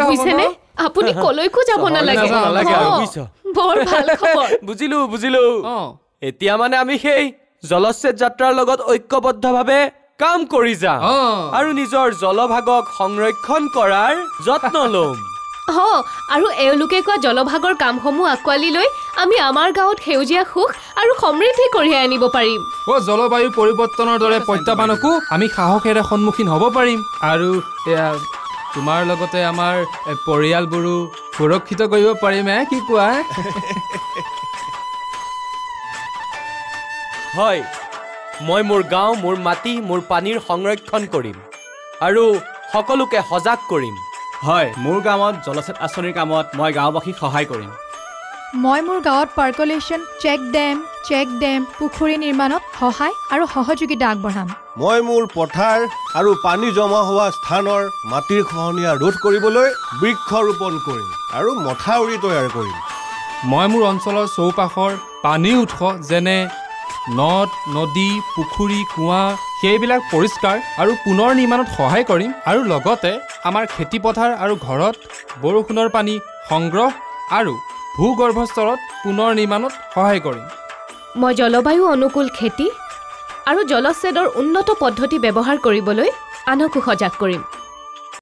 বুজিছেনে আপুনি কলৈকো যাব নালাগে বৰ ভাল খবৰ বুজিলো এতিয়া মানে আমি সেই জলচ্ছেদ যাত্ৰাৰ লগত ঐক্যবদ্ধভাৱে কাম কৰি যাম আৰু নিজৰ জলভাগক সংৰক্ষণ কৰাৰ যত্ন ল'ম আৰু এওঁলোকে কোৱা জলভাগৰ কামসমূহ আঁকোৱালি লৈ আমি আমাৰ গাঁৱত সেউজীয়া সুখ আৰু সমৃদ্ধি কঢ়িয়াই আনিব পাৰিম জলবায়ু পৰিৱৰ্তনৰ দৰে প্ৰত্যাহ্বানকো আমি সাহসেৰে সন্মুখীন হ'ব পাৰিম আৰু তোমাৰ লগতে আমাৰ পৰিয়ালবোৰো সুৰক্ষিত কৰিব পাৰিম কি কোৱা হয় মই মোৰ গাঁও মোৰ মাটি মোৰ পানীৰ সংৰক্ষণ কৰিম আৰু সকলোকে সজাগ কৰিম হয় মোৰ গাঁৱত জলচ্ছেদ আঁচনিৰ কামত মই গাঁওবাসীক সহায় কৰিম মই মোৰ গাঁৱত পাৰ্কলেশ্যন চেক ডেম পুখুৰী নিৰ্মাণত সহায় আৰু সহযোগিতা আগবঢ়াম মই মোৰ পথাৰ আৰু পানী জমা হোৱা স্থানৰ মাটিৰ খহনীয়া ৰোধ কৰিবলৈ বৃক্ষ ৰোপণ কৰিম আৰু মথাউৰি তৈয়াৰ কৰিম মই মোৰ অঞ্চলৰ চৌপাশৰ পানীৰ উৎস যেনে নদ নদী পুখুৰী কুঁৱা সেইবিলাক পৰিষ্কাৰ আৰু পুনৰ নিৰ্মাণত সহায় কৰিম আৰু লগতে আমাৰ খেতিপথাৰ আৰু ঘৰত বৰষুণৰ পানী সংগ্ৰহ আৰু ভূগৰ্ভস্তৰত পুনৰ নিৰ্মাণত সহায় কৰিম মই জলবায়ু অনুকূল খেতি আৰু জলচ্ছেদৰ উন্নত পদ্ধতি ব্যৱহাৰ কৰিবলৈ আনকো সজাগ কৰিম